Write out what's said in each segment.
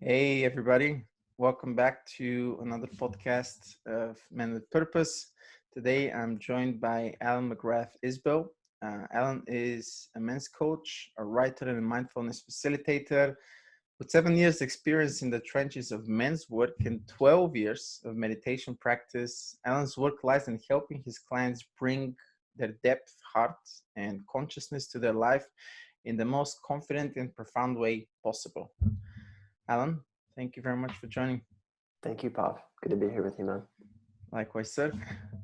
Hey, everybody. Welcome back to another podcast of Men with Purpose. Today, I'm joined by Allan McGrath Isbell. Allan is a men's coach, a writer, and a mindfulness facilitator. With 7 years' experience in the trenches of men's work and 12 years of meditation practice, Allan's work lies in helping his clients bring their depth, heart, and consciousness to their life in the most confident and profound way possible. Allan, thank you very much for joining. Thank you, Pop. Good to be here with you, man. Likewise, sir.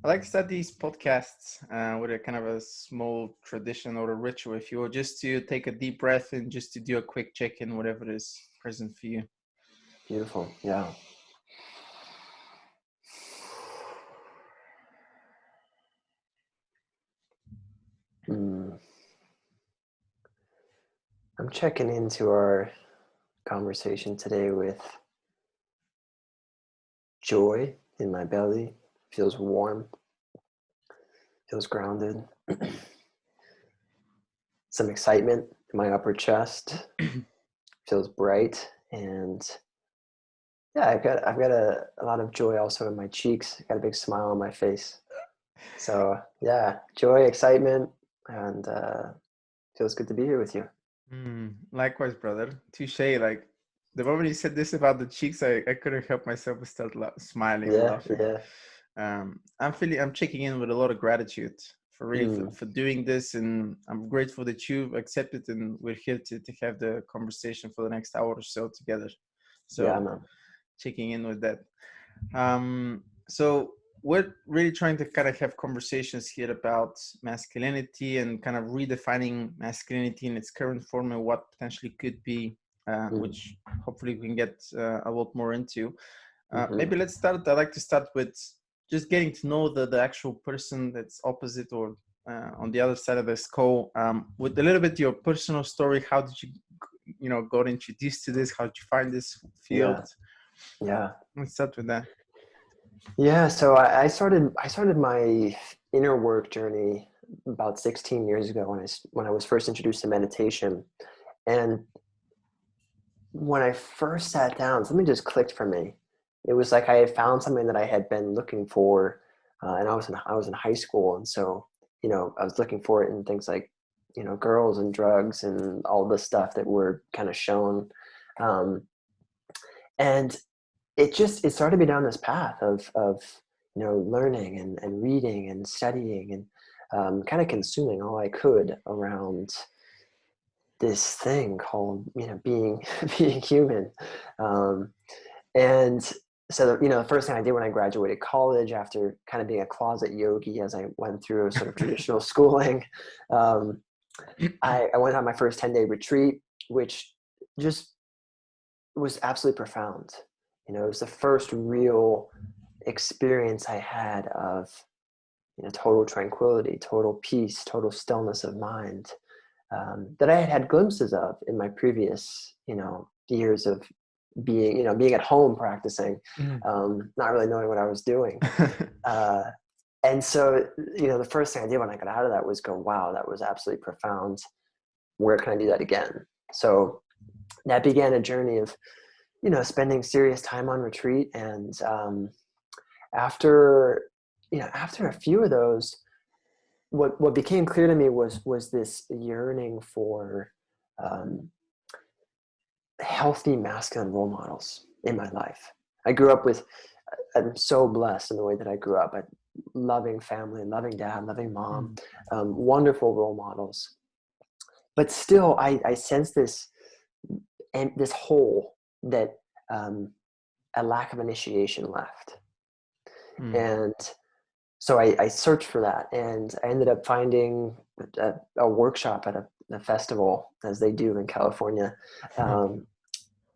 I like to start these podcasts with a kind of a small tradition or a ritual, if you will, just to take a deep breath and just to do a quick check-in, whatever is present for you. Beautiful. Yeah. I'm checking into our conversation today with joy in my belly. Feels warm. Feels grounded. Some excitement in my upper chest. Feels bright. And yeah, I've got a lot of joy also in my cheeks. I've got a big smile on my face. So yeah, joy, excitement, and feels good to be here with you. Likewise, brother. Touche. Like the moment you said this about the cheeks, I couldn't help myself but start smiling and laughing. I'm checking in with a lot of gratitude for really for doing this, and I'm grateful that you've accepted, and we're here to have the conversation for the next hour or so together. So yeah, man. Checking in with that. So we're really trying to kind of have conversations here about masculinity and kind of redefining masculinity in its current form and what potentially could be, which hopefully we can get a lot more into. Maybe let's start. I'd like to start with just getting to know the actual person that's opposite or on the other side of the skull, with a little bit your personal story. How did you got introduced to this? How did you find this field? Yeah. Let's start with that. Yeah, so I started my inner work journey about 16 years ago when I was first introduced to meditation. And when I first sat down, something just clicked for me. It was like I had found something that I had been looking for, and I was in high school, and so I was looking for it in things like girls and drugs and all the stuff that were kind of shown, and it started me down this path of learning and reading and studying and kind of consuming all I could around this thing called being human. And so the first thing I did when I graduated college, after kind of being a closet yogi as I went through sort of traditional schooling, I went on my first 10-day retreat, which just was absolutely profound. It was the first real experience I had of total tranquility, total peace, total stillness of mind, that I had had glimpses of in my previous years of being at home practicing, not really knowing what I was doing. And so the first thing I did when I got out of that was go, wow, that was absolutely profound. Where can I do that again? So that began a journey of spending serious time on retreat. And after a few of those, what became clear to me was this yearning for healthy masculine role models in my life. I'm so blessed in the way that I grew up. A loving family, loving dad, loving mom, wonderful role models. But still, I sense this hole that a lack of initiation left. And so I searched for that, and I ended up finding a workshop at a festival, as they do in California.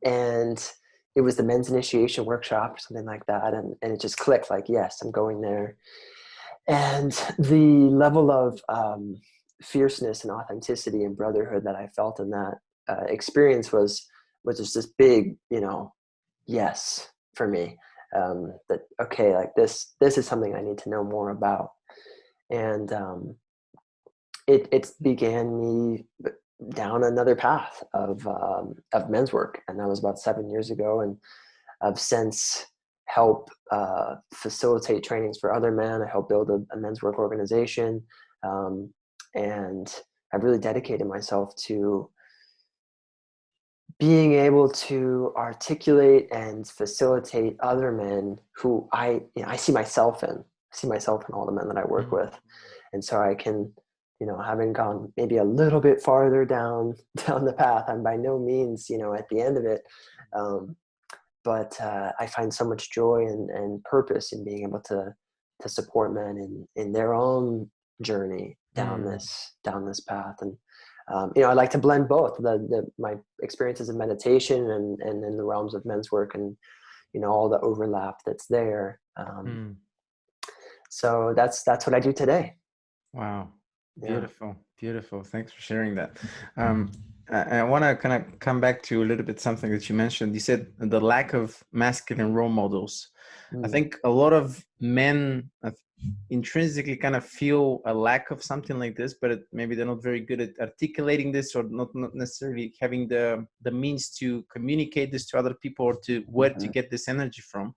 And it was the men's initiation workshop or something like that. And it just clicked, like, yes, I'm going there. And the level of fierceness and authenticity and brotherhood that I felt in that experience was just this big, yes for me. That, okay, like this is something I need to know more about. And it began me down another path of men's work. And that was about 7 years ago. And I've since helped facilitate trainings for other men. I helped build a men's work organization. And I've really dedicated myself to being able to articulate and facilitate other men who I see myself in. I see myself in all the men that I work with. And so I can, having gone maybe a little bit farther down the path, I'm by no means, at the end of it. But I find so much joy and purpose in being able to support men in their own journey down this path. And I like to blend both my experiences of meditation and in the realms of men's work, and all the overlap that's there. So that's what I do today. Wow. Beautiful. Beautiful. Thanks for sharing that. I want to kind of come back to a little bit something that you mentioned. You said the lack of masculine role models. I think a lot of men intrinsically kind of feel a lack of something like this, but maybe they're not very good at articulating this, or not necessarily having the means to communicate this to other people, or to where to get this energy from.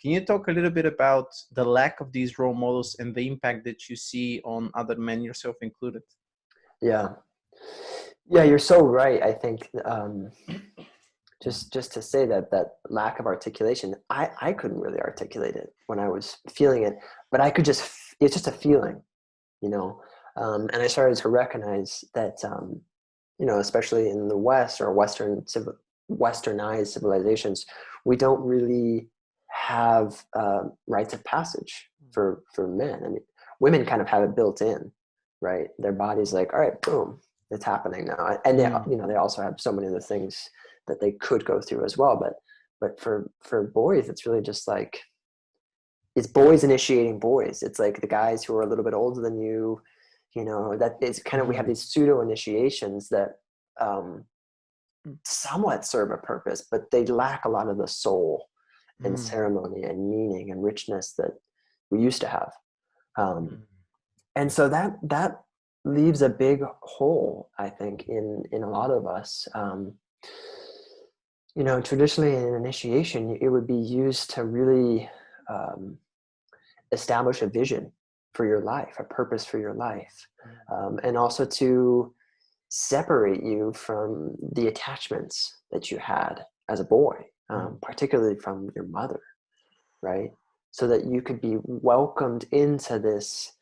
Can you talk a little bit about the lack of these role models and the impact that you see on other men, yourself included? Yeah, you're so right. I think just to say that lack of articulation, I couldn't really articulate it when I was feeling it, but I could it's just a feeling, and I started to recognize that, especially in the West or Westernized civilizations, we don't really have rites of passage for men. I mean, women kind of have it built in, right? Their body's like, all right, boom, it's happening now. And they also have so many of the things that they could go through as well. But for boys, it's really just like, it's boys initiating boys. It's like the guys who are a little bit older than you, that it's kind of, we have these pseudo initiations that somewhat serve a purpose, but they lack a lot of the soul and ceremony and meaning and richness that we used to have. And so that leaves a big hole, I think, in a lot of us. Traditionally in initiation, it would be used to really establish a vision for your life, a purpose for your life, and also to separate you from the attachments that you had as a boy, particularly from your mother, right? So that you could be welcomed into this,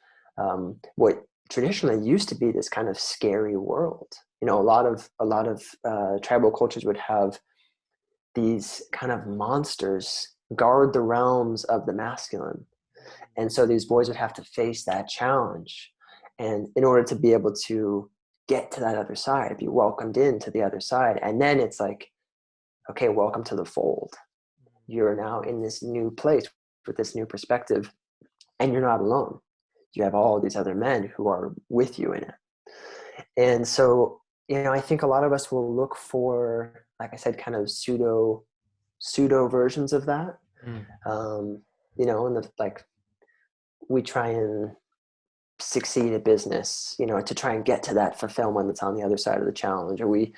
what traditionally used to be this kind of scary world. A lot of tribal cultures would have these kind of monsters guard the realms of the masculine. And so these boys would have to face that challenge. And in order to be able to get to that other side, be welcomed into the other side. And then it's like, okay, welcome to the fold. You're now in this new place with this new perspective, and you're not alone. You have all these other men who are with you in it. And so, I think a lot of us will look for, like I said, kind of pseudo versions of that. And we try and succeed at business, to try and get to that fulfillment that's on the other side of the challenge. Or we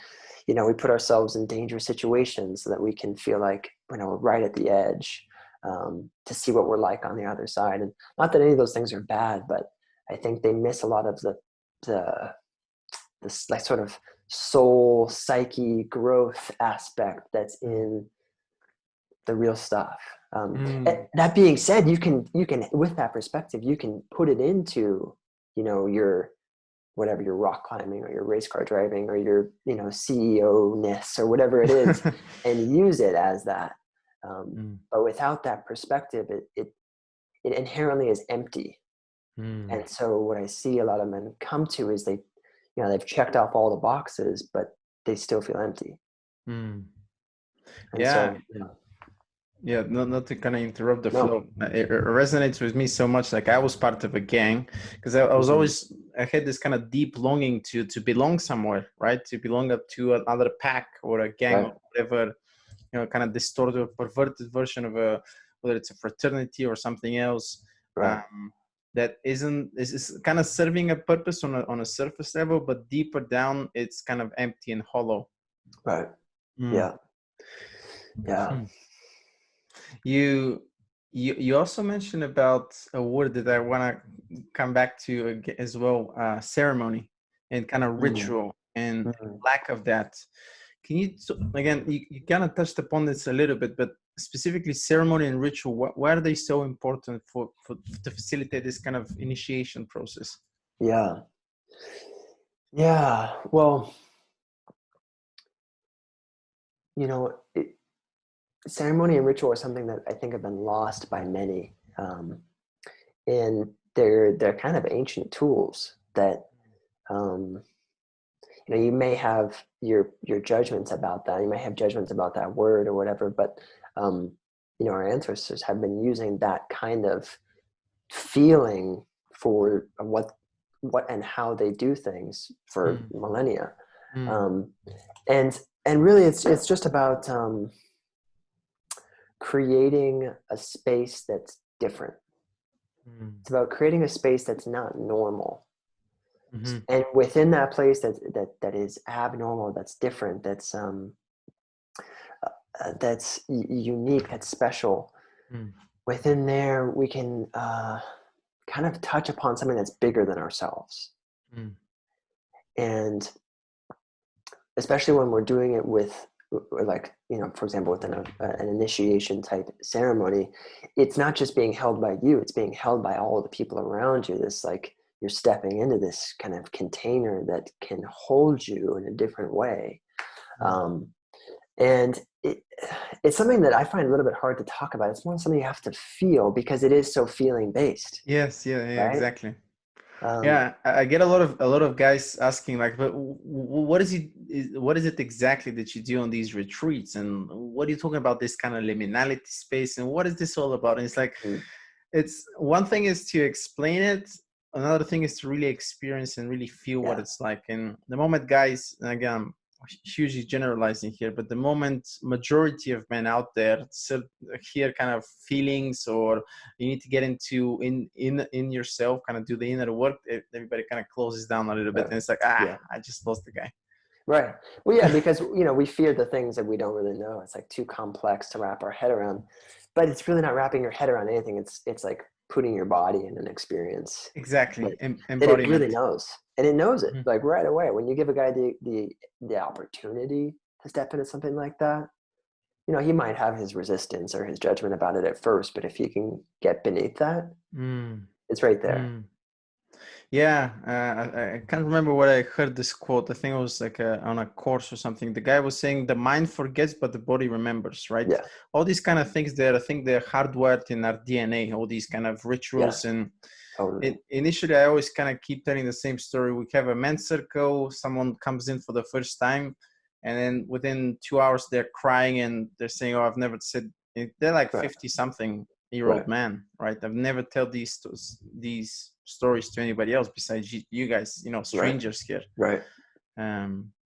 put ourselves in dangerous situations so that we can feel like, we're right at the edge, to see what we're like on the other side. And not that any of those things are bad, but I think they miss a lot of this like sort of soul psyche growth aspect that's in the real stuff. That being said, you can with that perspective, you can put it into your whatever, your rock climbing or your race car driving or your CEO-ness or whatever it is, and use it as that. But without that perspective, it inherently is empty. And so what I see a lot of men come to is they've checked off all the boxes, but they still feel empty. Yeah, not to kind of interrupt the flow. It resonates with me so much. Like, I was part of a gang because I was always, I had this kind of deep longing to belong somewhere, right? To belong up to another pack or a gang or whatever, kind of distorted, perverted version of whether it's a fraternity or something else. That that is kind of serving a purpose on a surface level, but deeper down it's kind of empty and hollow. Right. Mm. Yeah. Yeah. Hmm. You also mentioned about a word that I want to come back to as well, ceremony and kind of ritual and lack of that. Can you, again, you kind of touched upon this a little bit, but specifically ceremony and ritual, why are they so important to facilitate this kind of initiation process? Yeah. Yeah. Well, you know, ceremony and ritual are something that I think have been lost by many. And they're kind of ancient tools that, you know, you may have your judgments about that. You may have judgments about that word or whatever, but, you know, our ancestors have been using that kind of feeling for what and how they do things for millennia. And really it's just about creating a space that's different. It's about creating a space that's not normal. And within that place that is abnormal, that's different, that's unique, that's special. Within there, we can kind of touch upon something that's bigger than ourselves. And especially when we're doing it with, like, you know, for example, with an initiation type ceremony, it's not just being held by you, it's being held by all the people around you. This, like, you're stepping into this kind of container that can hold you in a different way. And it's something that I find a little bit hard to talk about. It's more something you have to feel, because it is so feeling based. Yes. Yeah, right? exactly. Yeah, I get a lot of guys asking, like, but what is it exactly that you do on these retreats, and what are you talking about, this kind of liminality space, and what is this all about? And it's like, it's one thing is to explain it, another thing is to really experience and really feel what it's like. And the moment guys, and again, I'm hugely generalizing here, but the moment majority of men out there hear kind of feelings, or you need to get into in yourself, kind of do the inner work, everybody kind of closes down a little bit, and it's like, I just lost the guy. Right. Well, yeah, because, you know, we fear the things that we don't really know. It's like too complex to wrap our head around, but it's really not wrapping your head around anything. It's like putting your body in an experience. Exactly. That it really knows. And it knows it like right away. When you give a guy the opportunity to step into something like that, you know, he might have his resistance or his judgment about it at first, but if he can get beneath that, it's right there. Yeah, I can't remember where I heard this quote. I think it was like on a course or something. The guy was saying the mind forgets, but the body remembers, right? Yeah. All these kind of things there, I think they're hardwired in our DNA, all these kind of rituals. And totally. Initially, I always kind of keep telling the same story. We have a men's circle, someone comes in for the first time, and then within 2 hours, they're crying and they're saying, oh, I've never said, they're like 50-something-year-old man, right? I've never told these stories to anybody else besides you guys, you know, strangers here. Right.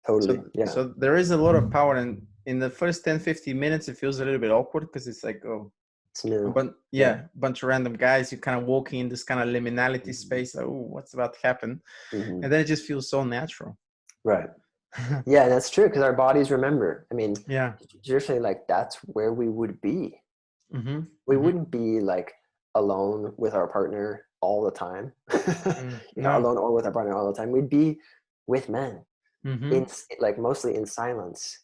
Totally. So there is a lot of power, and in the first 10-15 minutes it feels a little bit awkward, because it's like, it's new. But a bunch of random guys, you're kind of walking in this kind of liminality space, like, oh, what's about to happen? And then it just feels so natural. Right. Yeah, that's true, because our bodies remember. I mean, traditionally, like, that's where we would be. We wouldn't be like alone with our partner all the time, you know, alone or with our partner all the time. We'd be with men, in, like, mostly in silence,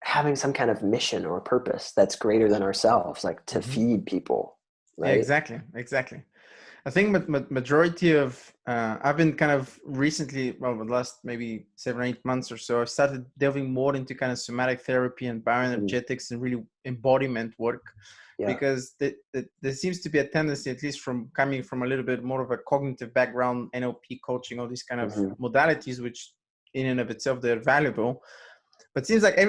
having some kind of mission or purpose that's greater than ourselves, like to feed people. Right? Yeah, exactly. I think majority of I've been kind of recently, well, the last maybe 7 or 8 months or so, I've started delving more into kind of somatic therapy and bioenergetics and really embodiment work, because there seems to be a tendency, at least from coming from a little bit more of a cognitive background, NLP coaching, all these kind of modalities, which in and of itself they're valuable, but it seems like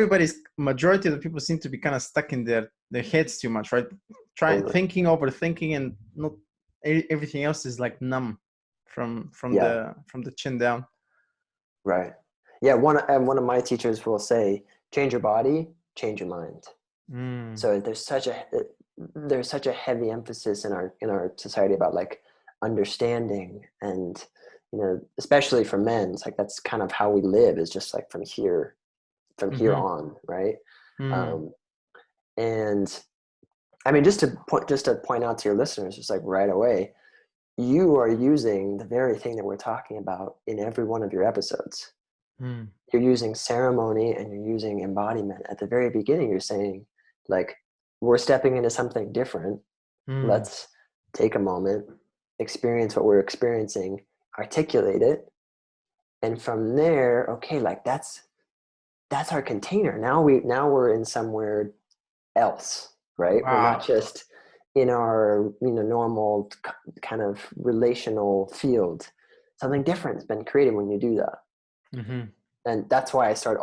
majority of the people seem to be kind of stuck in their heads too much, right? Thinking, overthinking, and not everything else is like numb from the chin down. Right. Yeah. One of my teachers will say, change your body, change your mind. So there's such a there's such a heavy emphasis in our society about like understanding, and especially for men, it's like that's kind of how we live, is just like from here Mm-hmm. on, right? Mm. um and I mean, just to point out to your listeners, just like right away, you are using the very thing that we're talking about in every one of your episodes. Mm. You're using ceremony and you're using embodiment. At the very beginning, you're saying, like, we're stepping into something different. Mm. Let's take a moment, experience what we're experiencing, articulate it. And from there, okay, like that's our container. Now we're in somewhere else, right? We're not Wow. just in our normal kind of relational field. Something different has been created when you do that. Mm-hmm. And that's how I start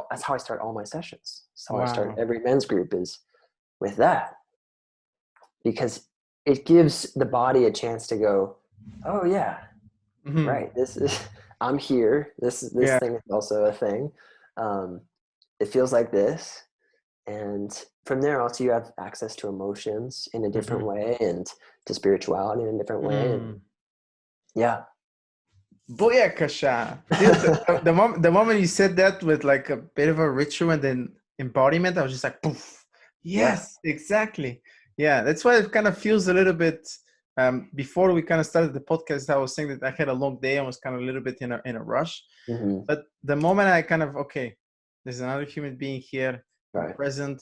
all my sessions. That's how I start Wow. every men's group, is with that, because it gives the body a chance to go, oh yeah, Mm-hmm. right, this is I'm here, this Yeah. thing is also a thing. um, it feels like this. And from there also, you have access to emotions in a different Mm-hmm. way, and to spirituality in a different way. And Mm. yeah. Booyakasha. Dude, the moment you said that with like a bit of a ritual and then embodiment, I was just like, poof. Yeah. Yes, exactly. Yeah, that's why it kind of feels a little bit. Before we kind of started the podcast, I was saying that I had a long day. I was kind of a little bit in a rush. Mm-hmm. But the moment I kind of, okay, there's another human being here. I'm Right. present.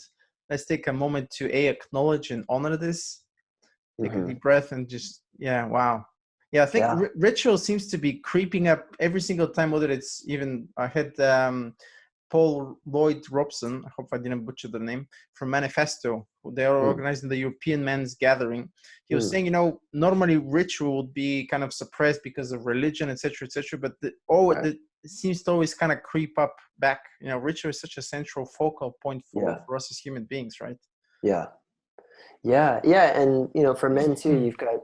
Let's take a moment to acknowledge and honor this. Take a Mm-hmm. deep breath and just, yeah, wow. Yeah, I think Yeah. ritual seems to be creeping up every single time, whether it's even, I had Paul Lloyd Robson, I hope I didn't butcher the name, from Manifesto. They are Mm. organizing the European Men's Gathering. He was Mm. saying, normally ritual would be kind of suppressed because of religion, etc., etc. But Right. it seems to always kind of creep up back. Ritual is such a central focal point for Yeah. us as human beings, right? Yeah. Yeah. And for men too, you've got,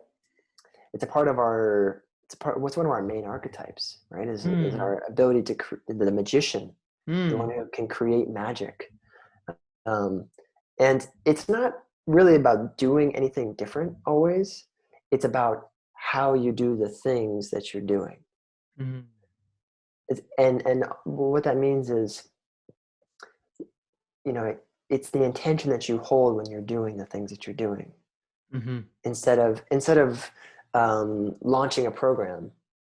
it's a part of our, what's one of our main archetypes, right? Is Mm. our ability to the magician, the one Mm. who can create magic. Um, and it's not really about doing anything different always. It's about how you do the things that you're doing. Mm. And what that means is, it's the intention that you hold when you're doing the things that you're doing, Mm-hmm. instead of launching a program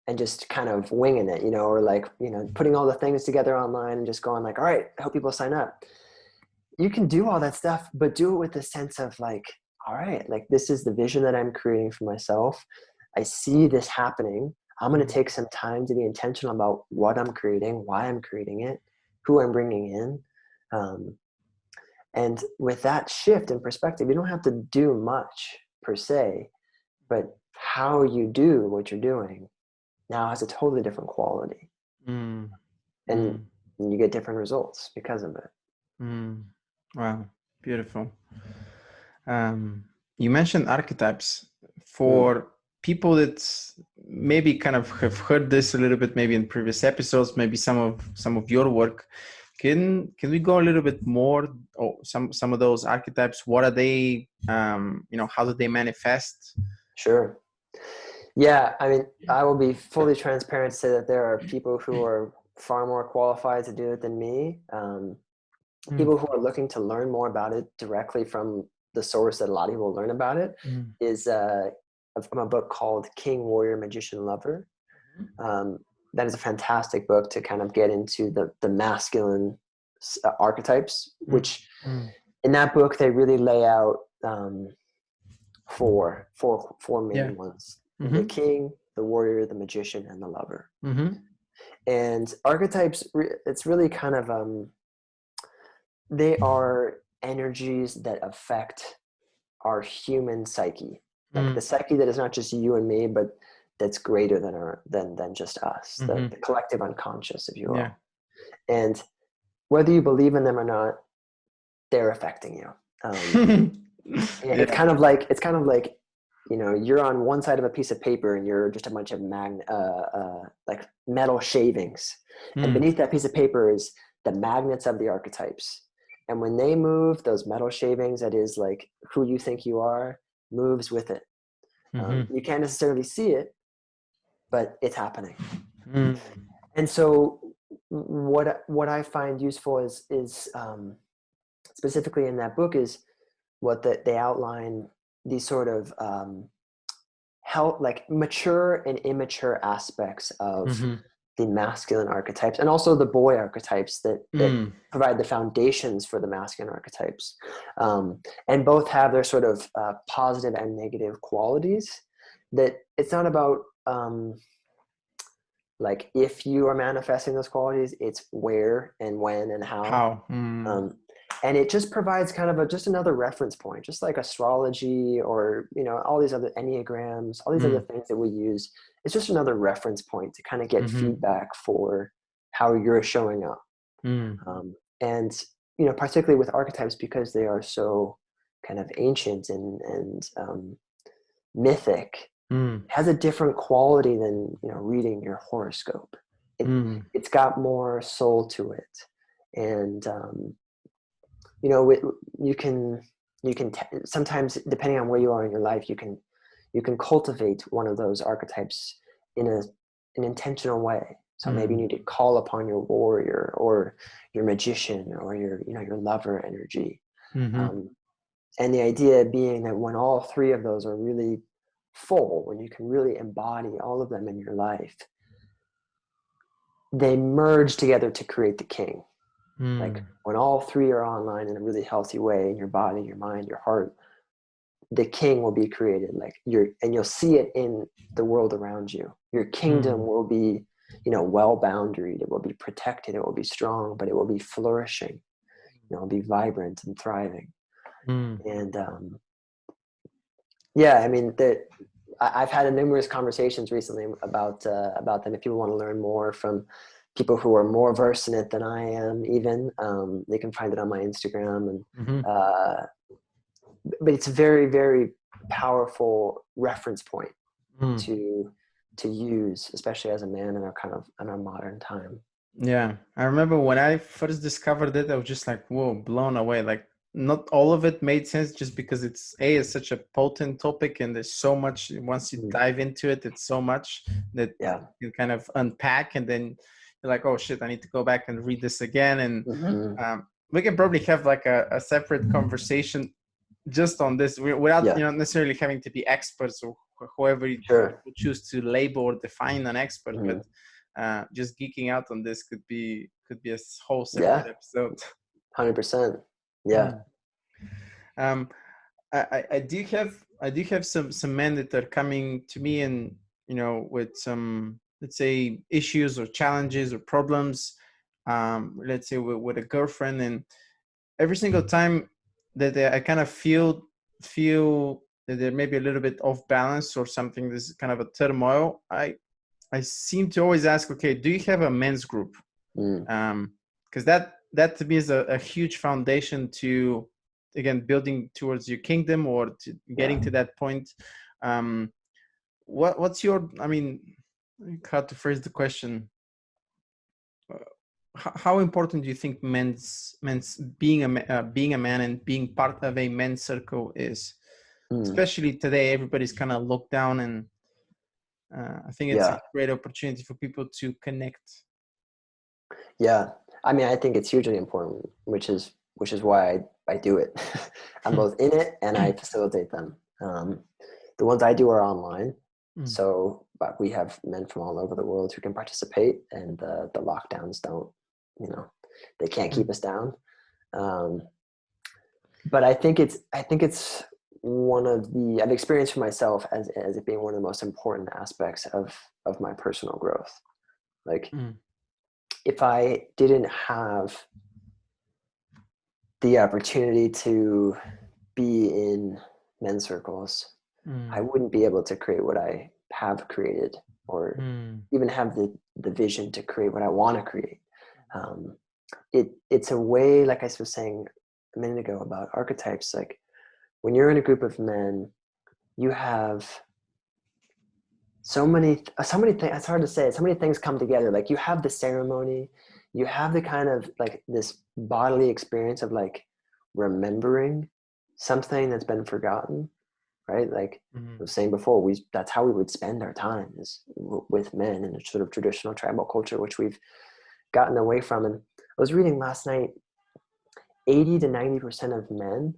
and just kind of winging it, or like, putting all the things together online and just going like, all right, I hope people sign up. You can do all that stuff, but do it with the sense of like, all right, like this is the vision that I'm creating for myself. I see this happening. I'm going to take some time to be intentional about what I'm creating, why I'm creating it, who I'm bringing in. And with that shift in perspective, you don't have to do much per se, but how you do what you're doing now has a totally different quality, Mm. and Mm. you get different results because of it. Mm. Wow, beautiful. You mentioned archetypes. Mm. For people that maybe kind of have heard this a little bit, maybe in previous episodes, maybe some of your work, can we go a little bit more? Oh, some of those archetypes. What are they? How do they manifest? Sure. Yeah, I mean, I will be fully transparent to say that there are people who are far more qualified to do it than me. Mm. People who are looking to learn more about it directly from the source that a lot of people learn about it Mm. is from a book called King, Warrior, Magician, Lover. Um, that is a fantastic book to kind of get into the masculine archetypes, Mm. which Mm. in that book they really lay out four Yeah. main ones: the Mm-hmm. king, the warrior, the magician, and the lover. Mm-hmm. And archetypes, it's really kind of they are energies that affect our human psyche, like Mm. the psyche that is not just you and me, but that's greater than just us, Mm-hmm. the collective unconscious, if you Yeah. will. And whether you believe in them or not, they're affecting you. It's Yeah. kind of like you're on one side of a piece of paper and you're just a bunch of like metal shavings, and Mm. beneath that piece of paper is the magnets of the archetypes, And when they move, those metal shavings, that is like who you think you are, moves with it. You can't necessarily see it, but it's happening. And so what I find useful is specifically in that book is what they outline these sort of like mature and immature aspects of the masculine archetypes, and also the boy archetypes that provide the foundations for the masculine archetypes. And both have their sort of positive and negative qualities. That it's not about like if you are manifesting those qualities, it's where and when and how. And it just provides kind of just another reference point, just like astrology or, all these other enneagrams, all these other things that we use. It's just another reference point to kind of get feedback for how you're showing up. And, particularly with archetypes, because they are so kind of ancient and mythic, has a different quality than, reading your horoscope. It's got more soul to it. And, you can sometimes, depending on where you are in your life, you can cultivate one of those archetypes in an intentional way. So maybe you need to call upon your warrior or your magician or your lover energy. And the idea being that when all three of those are really full, when you can really embody all of them in your life, they merge together to create the king. Like when all three are online in a really healthy way in your body, your mind, your heart, the king will be created. Like and you'll see it in the world around you. Your kingdom will be, well boundaried. It will be protected. It will be strong, but it will be flourishing. It will be vibrant and thriving. And I mean that I've had numerous conversations recently about them. If people want to learn more from people who are more versed in it than I am, even they can find it on my Instagram. And but it's a very, very powerful reference point to use, especially as a man in our modern time. Yeah, I remember when I first discovered it, I was just like, whoa, blown away. Like, not all of it made sense just because it's such a potent topic, and there's so much. Once you dive into it, it's so much that you kind of unpack, and then you're like, oh shit, I need to go back and read this again. And we can probably have like a separate conversation just on this without necessarily having to be experts or whoever you choose to label or define an expert, but just geeking out on this could be a whole separate episode. 100%. I do have some men that are coming to me and with some, let's say, issues or challenges or problems, let's say with a girlfriend, and every single time that I kind of feel that they're maybe a little bit off balance or something, this is kind of a turmoil, I seem to always ask, okay, do you have a men's group? Because that to me is a huge foundation to, again, building towards your kingdom or to getting to that point. What's your, I mean, how to phrase the question? How important do you think men's being a man and being part of a men's circle is? Especially today, everybody's kind of locked down, and I think it's a great opportunity for people to connect. Yeah, I mean, I think it's hugely important, which is why I do it. I'm both in it and I facilitate them. The ones I do are online, but we have men from all over the world who can participate, and the lockdowns don't, they can't keep us down. But I think it's one of the, I've experienced for myself as it being one of the most important aspects of my personal growth. Like, if I didn't have the opportunity to be in men's circles, I wouldn't be able to create what I have created, or even have the vision to create what I want to create. It's a way, like I was saying a minute ago about archetypes, like when you're in a group of men, you have so many things. It's hard to say. So many things come together. Like you have the ceremony, you have the kind of like this bodily experience of like remembering something that's been forgotten, right? Like I was saying before, that's how we would spend our time, is with men in a sort of traditional tribal culture, which we've gotten away from. And I was reading last night, 80 to 90% of men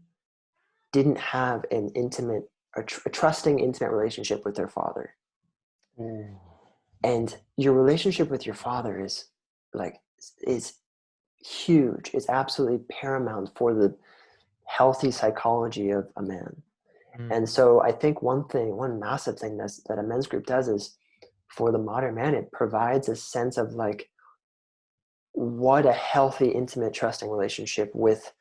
didn't have an intimate, a trusting, intimate relationship with their father. Ooh. And your relationship with your father is huge. It's absolutely paramount for the healthy psychology of a man. And so I think one massive thing that a men's group does is, for the modern man, it provides a sense of like what a healthy, intimate, trusting relationship with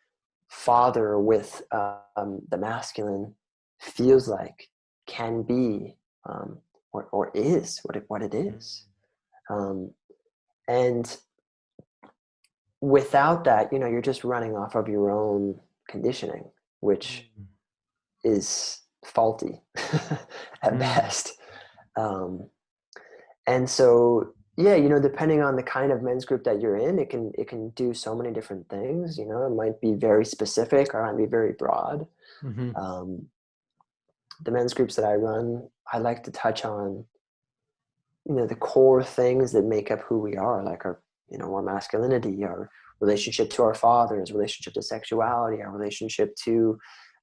father, with the masculine feels like, can be, or is what it is. And without that, you're just running off of your own conditioning, which is faulty at best. And so, yeah, depending on the kind of men's group that you're in, it can do so many different things. It might be very specific or it might be very broad. The men's groups that I run, I like to touch on, the core things that make up who we are, like our masculinity, our relationship to our fathers, relationship to sexuality, our relationship to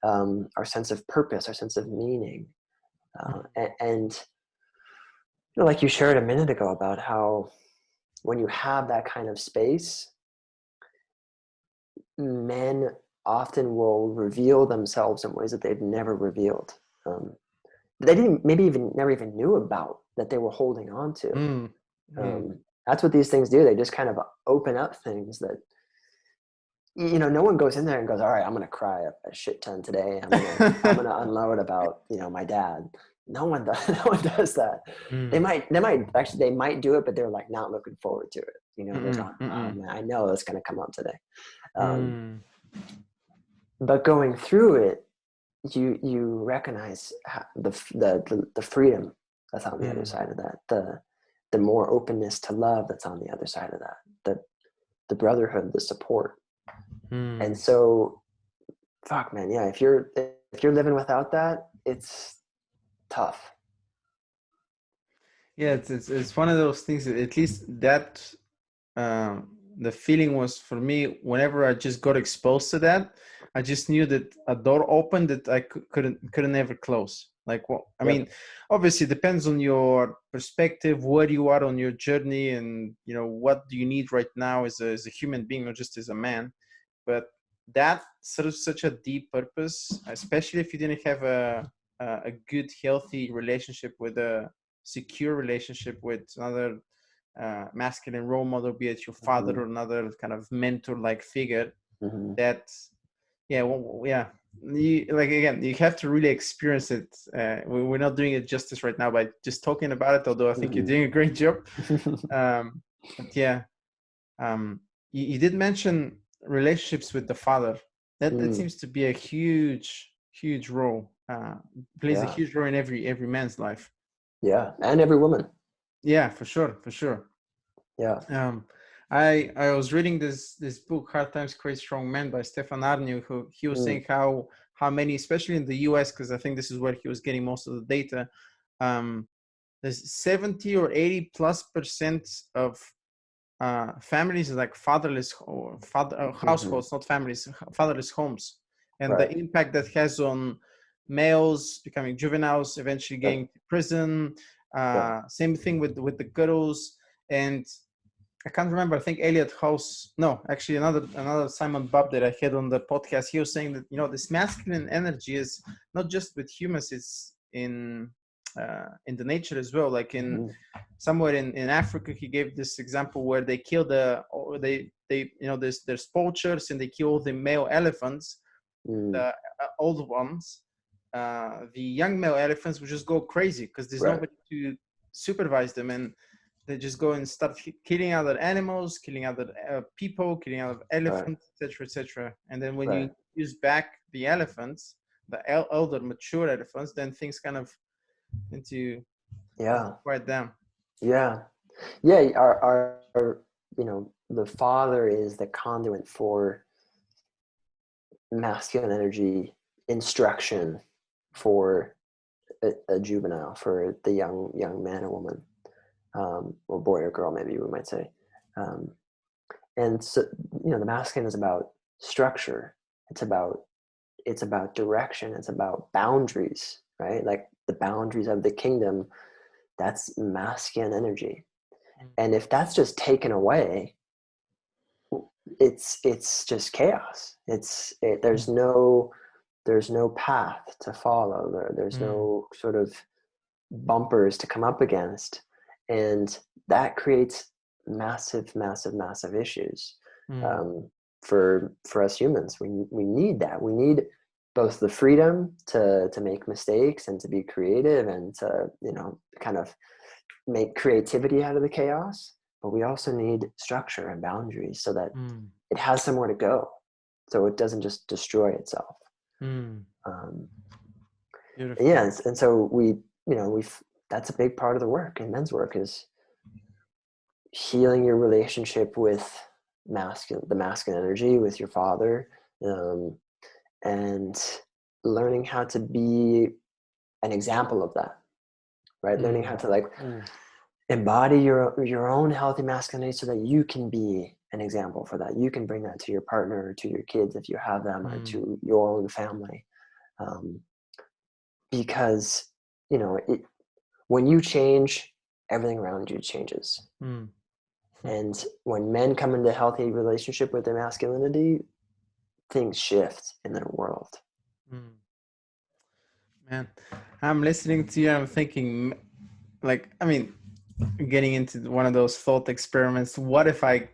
our sense of purpose, our sense of meaning. And like you shared a minute ago about how when you have that kind of space, men often will reveal themselves in ways that they've never revealed. They didn't never even knew about, that they were holding on to. That's what these things do. They just kind of open up things that, no one goes in there and goes, all right, I'm going to cry a shit ton today. I'm going to unload about, my dad. No one does that. They might do it, but they're like not looking forward to it. They're going, oh man, I know that's going to come up today. But going through it, you recognize the freedom that's on the other side of that, the more openness to love that's on the other side of that, the brotherhood, the support. And so, fuck, man, yeah, if you're living without that, it's tough. Yeah, it's one of those things that, at least that the feeling was for me, whenever I just got exposed to that, I just knew that a door opened that I couldn't ever close. Like, well, I mean, obviously it depends on your perspective, where you are on your journey, and what do you need right now as a human being, not just as a man. But that sort of such a deep purpose, especially if you didn't have a good, healthy relationship, with a secure relationship with another masculine role model, be it your father or another kind of mentor-like figure. That, you have to really experience it. We're not doing it justice right now by just talking about it, although I think you're doing a great job. But yeah, you did mention relationships with the father. That seems to be a huge role. Plays a huge role in every man's life. Yeah, and every woman. Yeah, for sure. Yeah. I was reading this book, Hard Times Create Strong Men, by Stefan Arniu, who he was saying how many, especially in the US, because I think this is where he was getting most of the data, there's 70 or 80+% of families like fatherless households, not families, fatherless homes, and the impact that has on males becoming juveniles, eventually getting to prison. Same thing with the girls. And I can't remember, I think Elliot House, no, actually another Simon Bubb that I had on the podcast, he was saying that, this masculine energy is not just with humans, it's in the nature as well. Like somewhere in Africa, he gave this example where they kill there's poachers, and they kill all the male elephants, the old ones. The young male elephants would just go crazy because there's nobody to supervise them, and they just go and start killing other animals, killing other people, killing other elephants, etc. And then when you use back the elephants, the elder mature elephants, then things kind of quiet down. Our the father is the conduit for masculine energy instruction for a juvenile, for the young man or woman, or boy or girl, maybe we might say. And so, the masculine is about structure. It's about direction. It's about boundaries, right? Like the boundaries of the kingdom. That's masculine energy. And if that's just taken away, it's just chaos. There's no path to follow. There's no sort of bumpers to come up against, and that creates massive issues. For us humans, we need that. We need both the freedom to make mistakes and to be creative and to kind of make creativity out of the chaos, but we also need structure and boundaries so that it has somewhere to go, so it doesn't just destroy itself. Yeah, and so that's a big part of the work in men's work, is healing your relationship with the masculine energy, with your father, and learning how to be an example of that, right? Learning how to embody your own healthy masculinity so that you can be an example for that. You can bring that to your partner, or to your kids if you have them, or to your own family. Because when you change, everything around you changes. And when men come into healthy relationship with their masculinity, things shift in their world. Man, I'm listening to you. I'm thinking, getting into one of those thought experiments. What if I,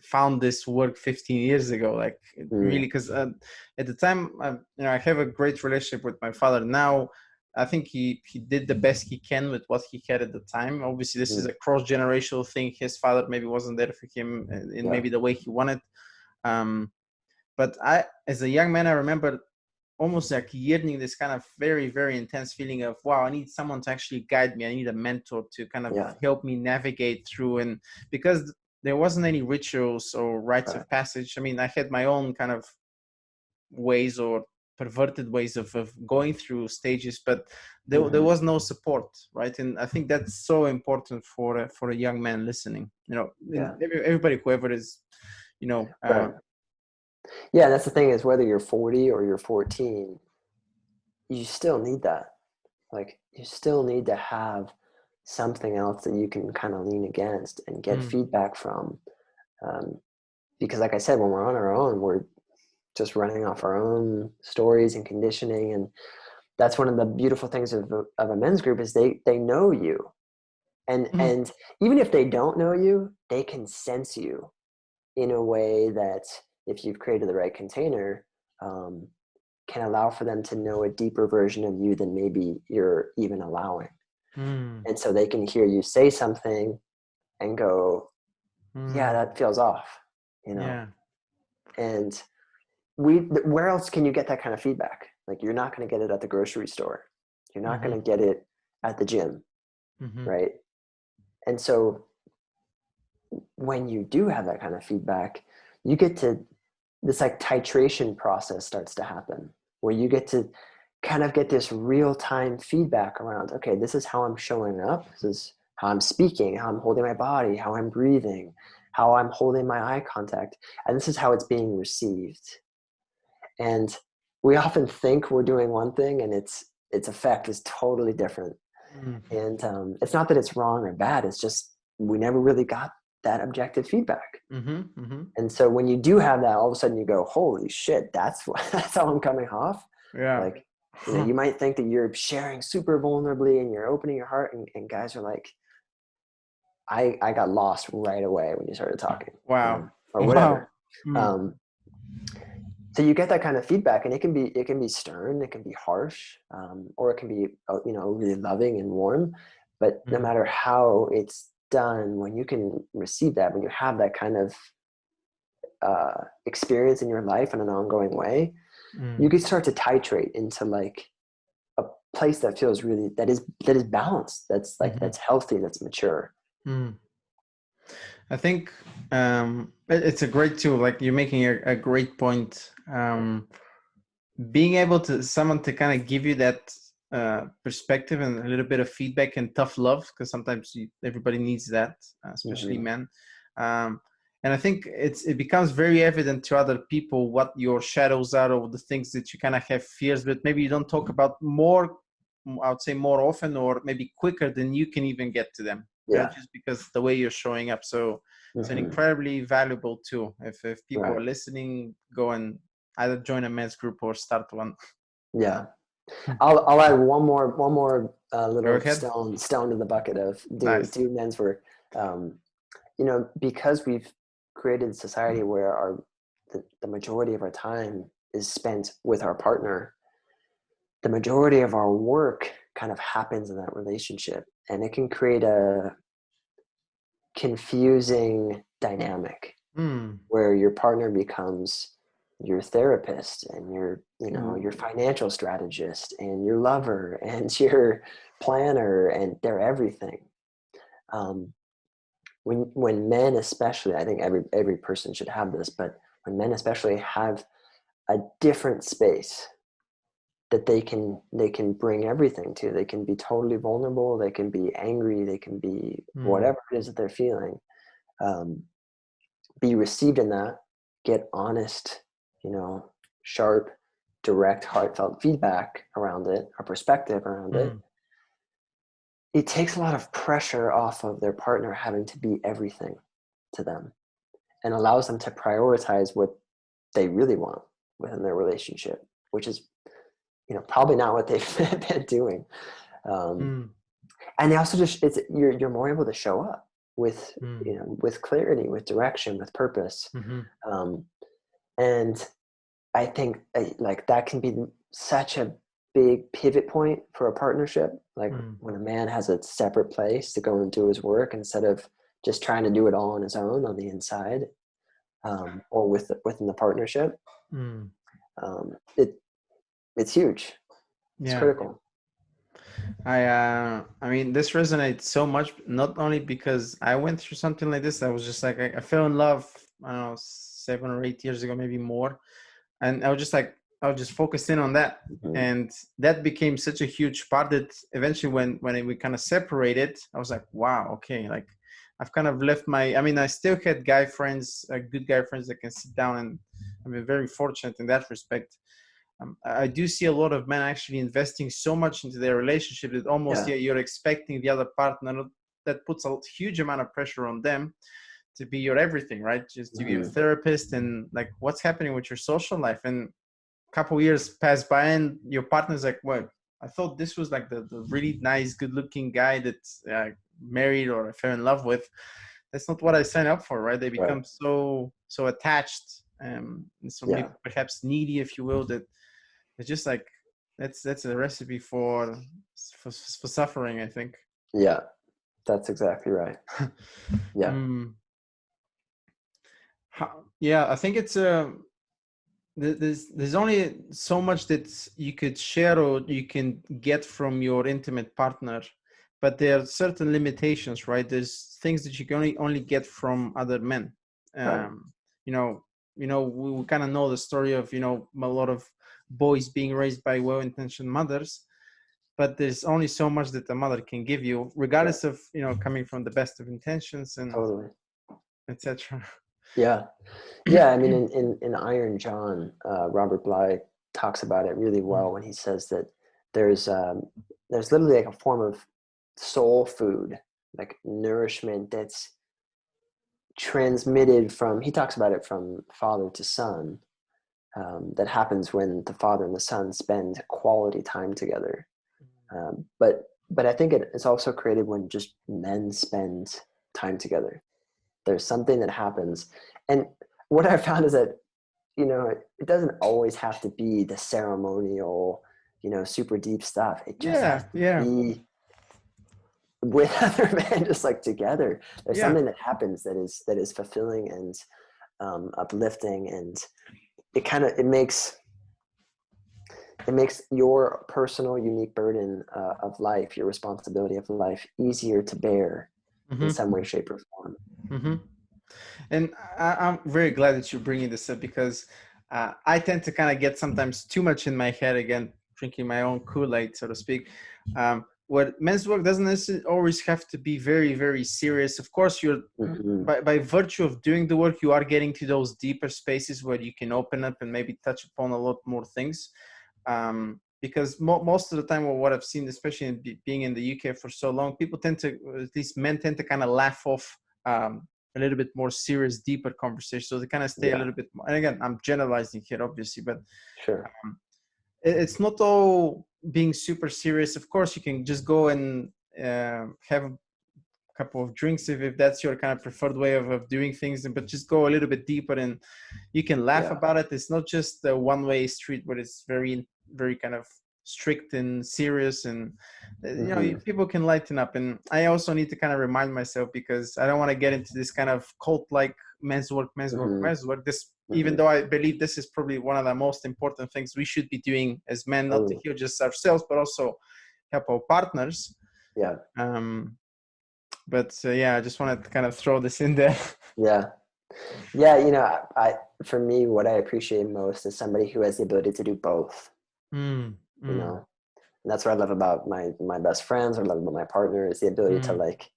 found this work 15 years ago? Really, because at the time, I have a great relationship with my father now. I think he did the best he can with what he had at the time. Obviously, this is a cross-generational thing. His father maybe wasn't there for him in maybe the way he wanted. But I, as a young man, I remember almost yearning this kind of very, very intense feeling of, wow, I need someone to actually guide me. I need a mentor to kind of help me navigate through. And because there wasn't any rituals or rites of passage, I had my own kind of ways, or perverted ways of going through stages, but there was no support, right? And I think that's so important for a young man listening. Everybody, whoever is, Yeah, that's the thing, is whether you're 40 or you're 14, you still need that. You still need to have something else that you can kind of lean against and get feedback from. Because like I said, when we're on our own, we're just running off our own stories and conditioning. And that's one of the beautiful things of a men's group, is they know you. And even if they don't know you, they can sense you in a way that, if you've created the right container, can allow for them to know a deeper version of you than maybe you're even allowing. And so they can hear you say something and go, yeah, that feels off, and where else can you get that kind of feedback? You're not going to get it at the grocery store. You're not going to get it at the gym. Right. And so when you do have that kind of feedback, you get to, this titration process starts to happen, where you get to kind of get this real-time feedback around, okay, this is how I'm showing up. This is how I'm speaking, how I'm holding my body, how I'm breathing, how I'm holding my eye contact. And this is how it's being received. And we often think we're doing one thing, and its effect is totally different. And it's not that it's wrong or bad. It's just, we never really got that objective feedback. And so when you do have that, all of a sudden you go, holy shit, that's how I'm coming off. You might think that you're sharing super vulnerably and you're opening your heart, and guys are like, I got lost right away when you started talking. Wow. Or whatever. So you get that kind of feedback, and it can be stern, it can be harsh, or it can be really loving and warm. But no matter how it's done, when you can receive that, when you have that kind of experience in your life in an ongoing way, you can start to titrate into a place that feels really, that is balanced, that's that's healthy, that's mature. I think it's a great tool. Like you're making a great point. Being able to someone to kind of give you that perspective and a little bit of feedback and tough love, because sometimes everybody needs that, especially men. And I think it becomes very evident to other people what your shadows are, or the things that you kind of have fears, but maybe you don't talk about more, I would say more often, or maybe quicker than you can even get to them. Yeah. Right? Just because the way you're showing up. So it's an incredibly valuable tool. If people are listening, go and either join a men's group or start one. Yeah. I'll add one more little stone in the bucket of do men's work. You know, because we've created a society where the majority of our time is spent with our partner, the majority of our work kind of happens in that relationship, and it can create a confusing dynamic where your partner becomes your therapist and your financial strategist and your lover and your planner, and they're everything. When men especially, I think every person should have this, but when men especially have a different space that they can bring everything to, they can be totally vulnerable, they can be angry, they can be whatever it is that they're feeling, be received in that, get honest, sharp, direct, heartfelt feedback around it, a perspective around it. It takes a lot of pressure off of their partner having to be everything to them, and allows them to prioritize what they really want within their relationship, which is, probably not what they've been doing. And they also you're more able to show up with, with clarity, with direction, with purpose. And I think like that can be such a big pivot point for a partnership. Like when a man has a separate place to go and do his work instead of just trying to do it all on his own on the inside, or within the partnership. It's huge. It's critical. I mean, this resonates so much, not only because I went through something like this. I was just like, I fell in love, I don't know, 7 or 8 years ago, maybe more. And I was just focused in on that. And that became such a huge part that eventually when we kind of separated, I was like, wow, okay. Like I've kind of left I still had guy friends, good guy friends that can sit down, and I've been very fortunate in that respect. I do see a lot of men actually investing so much into their relationship that almost you're expecting the other partner, that puts a huge amount of pressure on them to be your everything, right? Just to be a therapist, and like what's happening with your social life. And a couple of years pass by and your partner's like, well, I thought this was like the really nice, good looking guy that's married or I fell in love with. That's not what I signed up for, right? They become so attached, and so maybe perhaps needy, if you will, that it's just like that's a recipe for suffering, I think. Yeah, that's exactly right. I think it's there's only so much that you could share or you can get from your intimate partner, but there are certain limitations, right? There's things that you can only get from other men. We kind of know the story of a lot of boys being raised by well-intentioned mothers, but there's only so much that a mother can give you, regardless of coming from the best of intentions and etc. Yeah. I mean, in Iron John, Robert Bly talks about it really well when he says that there's literally like a form of soul food, like nourishment that's transmitted from, he talks about it from father to son, that happens when the father and the son spend quality time together. But I think it's also created when just men spend time together. There's something that happens. And what I found is that, it doesn't always have to be the ceremonial, super deep stuff. It just has to be with other men, just like together. There's something that happens that is fulfilling and uplifting, and it makes your personal unique burden of life, your responsibility of life, easier to bear in some way, shape, or form. And I'm very glad that you're bringing this up because I tend to kind of get sometimes too much in my head, again, drinking my own Kool-Aid, so to speak. What men's work doesn't necessarily always have to be very, very serious. Of course, you're by virtue of doing the work, you are getting to those deeper spaces where you can open up and maybe touch upon a lot more things. Because most of the time, what I've seen, especially being in the UK for so long, people tend to, at least men tend to kind of laugh off a little bit more serious, deeper conversation. So they kind of stay a little bit more, and again, I'm generalizing here, obviously, but sure. It's not all being super serious. Of course, you can just go and have a couple of drinks if that's your kind of preferred way of doing things, but just go a little bit deeper and you can laugh about it. It's not just a one-way street where it's very, very kind of strict and serious, and you know, people can lighten up. And I also need to kind of remind myself, because I don't want to get into this kind of cult like men's work. This, even though I believe this is probably one of the most important things we should be doing as men, not to heal just ourselves but also help our partners. But I just wanted to kind of throw this in there. You know, for me, what I appreciate most is somebody who has the ability to do both. You know, and that's what I love about my best friends, or love about my partner, is the ability to like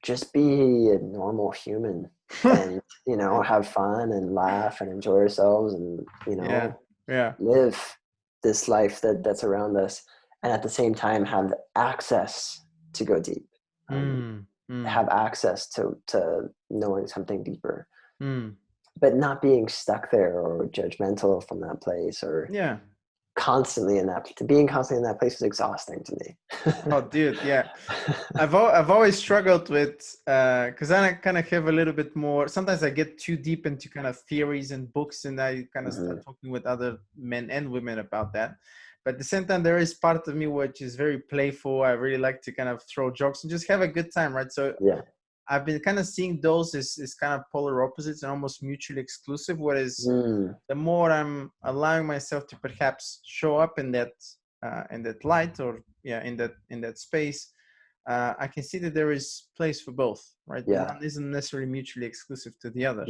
just be a normal human and, you know, have fun and laugh and enjoy ourselves and, you know, live this life that's around us, and at the same time have the access to go deep, have access to knowing something deeper, but not being stuck there or judgmental from that place, or constantly in that place is exhausting to me. Oh, dude, I've always struggled with because I kind of have a little bit more. Sometimes I get too deep into kind of theories and books, and I kind of start talking with other men and women about that. But at the same time, there is part of me which is very playful. I really like to kind of throw jokes and just have a good time, right? So I've been kind of seeing those as kind of polar opposites and almost mutually exclusive. Whereas the more I'm allowing myself to perhaps show up in that light, or in that space, I can see that there is place for both, right? One isn't necessarily mutually exclusive to the other.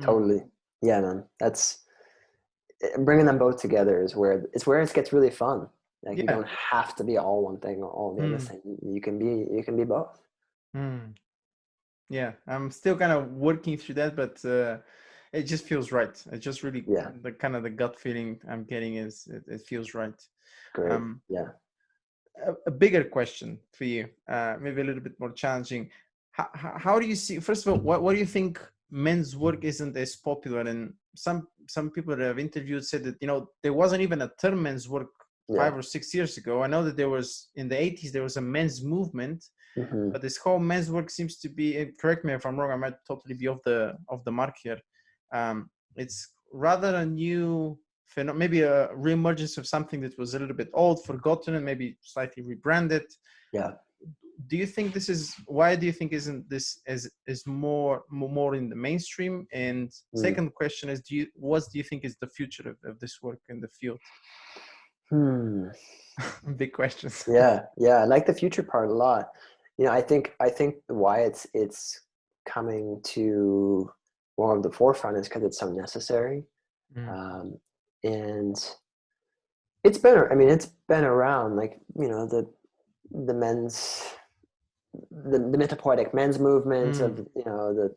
Totally. Man, that's bringing them both together is where it gets really fun. Like you don't have to be all one thing or all the other thing. You can be both. I'm still kind of working through that, but it just feels right. It just really the kind of the gut feeling I'm getting is it feels right. Great. A bigger question for you, maybe a little bit more challenging. How do you see, first of all, what do you think men's work isn't as popular? And some people that I've interviewed said that, you know, there wasn't even a term men's work 5 or 6 years ago. I know that there was, in the 80s, there was a men's movement, but this whole men's work seems to be, correct me if I'm wrong, I might totally be off the mark here. It's rather a new phenomenon, maybe a reemergence of something that was a little bit old, forgotten, and maybe slightly rebranded. Do you think why do you think isn't this is more in the mainstream? And second question is, what do you think is the future of this work in the field? Big questions. I like the future part a lot. You know, I think why it's coming to more of the forefront is because it's so necessary. And it's been around, like, you know, the men's, the mythopoetic men's movement of, you know, the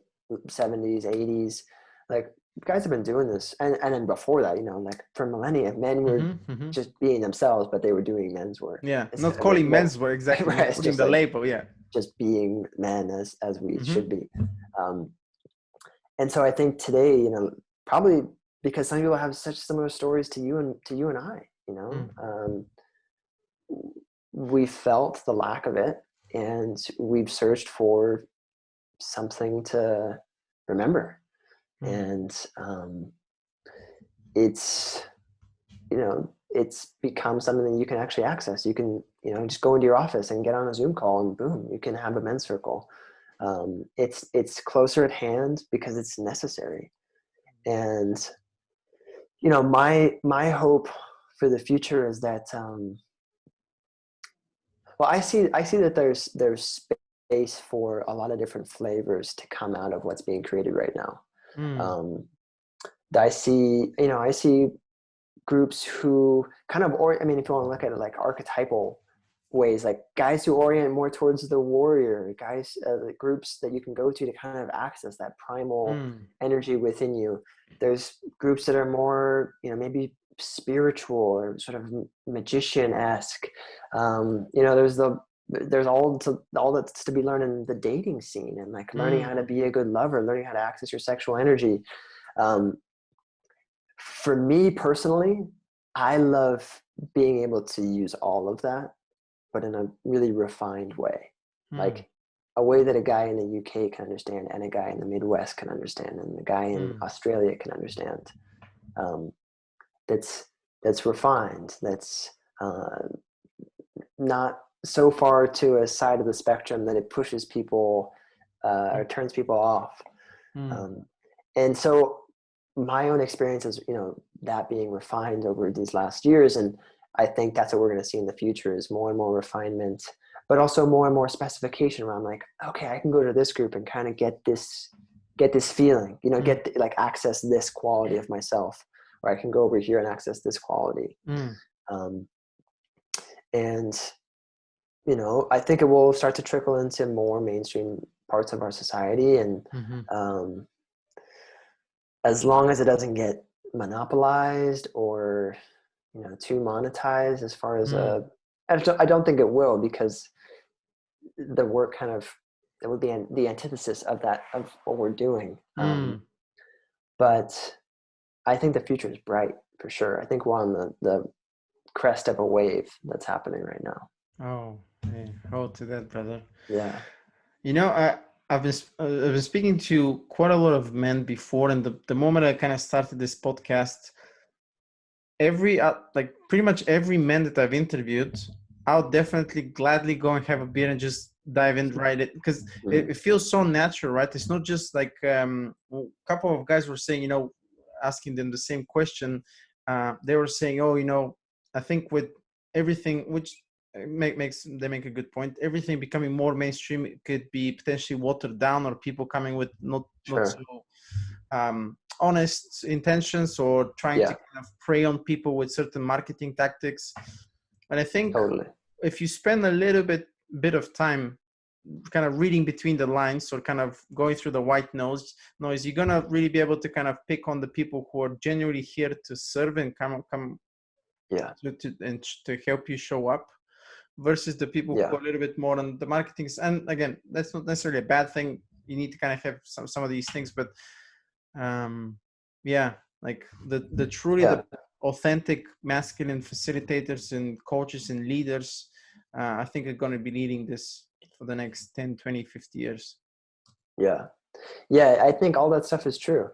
70s, 80s, like guys have been doing this, and then before that, you know, like for millennia, men were just being themselves, but they were doing men's work. Not calling men's work, exactly. Right, putting the label, just being men as we should be. And so I think today, you know, probably because some people have such similar stories to you and I, you know, we felt the lack of it, and we've searched for something to remember. And it's, you know, it's become something that you can actually access. You can, you know, just go into your office and get on a Zoom call, and boom, you can have a men's circle. It's closer at hand because it's necessary. And, you know, my hope for the future is that, well, I see that there's space for a lot of different flavors to come out of what's being created right now. Mm. I see groups who kind of, I mean, if you want to look at it like archetypal ways, like guys who orient more towards the warrior, guys, the groups that you can go to kind of access that primal energy within you. There's groups that are more, maybe spiritual or sort of magician-esque. There's all that's to be learned in the dating scene, and like learning how to be a good lover, learning how to access your sexual energy. For me personally, I love being able to use all of that, but in a really refined way, like a way that a guy in the UK can understand, and a guy in the Midwest can understand, and the guy in Australia can understand. That's refined. That's not so far to a side of the spectrum that it pushes people or turns people off. And so my own experience is, that being refined over these last years. And I think that's what we're going to see in the future is more and more refinement, but also more and more specification around like, okay, I can go to this group and kind of get this feeling, access this quality of myself, or I can go over here and access this quality. And, I think it will start to trickle into more mainstream parts of our society. And as long as it doesn't get monopolized or, too monetized as far as I don't think it will, because the work it would be the antithesis of what we're doing. But I think the future is bright for sure. I think we're on the crest of a wave that's happening right now. Oh, hey, hold to that, brother. Yeah. I've been speaking to quite a lot of men before, and the moment I kind of started this podcast, pretty much every man that I've interviewed, I'll definitely gladly go and have a beer and just dive in right it, because it feels so natural, right? It's not just like a couple of guys were saying, asking them the same question. They were saying, oh, I think with everything, which they make a good point, everything becoming more mainstream, it could be potentially watered down, or people coming with not so honest intentions, or trying to kind of prey on people with certain marketing tactics. And I think if you spend a little bit of time kind of reading between the lines, or kind of going through the white noise, you're gonna really be able to kind of pick on the people who are genuinely here to serve and come to help you show up, versus the people who are a little bit more on the marketing. And again, that's not necessarily a bad thing. You need to kind of have some of these things, but like the truly the authentic masculine facilitators and coaches and leaders, I think are going to be leading this for the next 10, 20, 50 years. Yeah, I think all that stuff is true,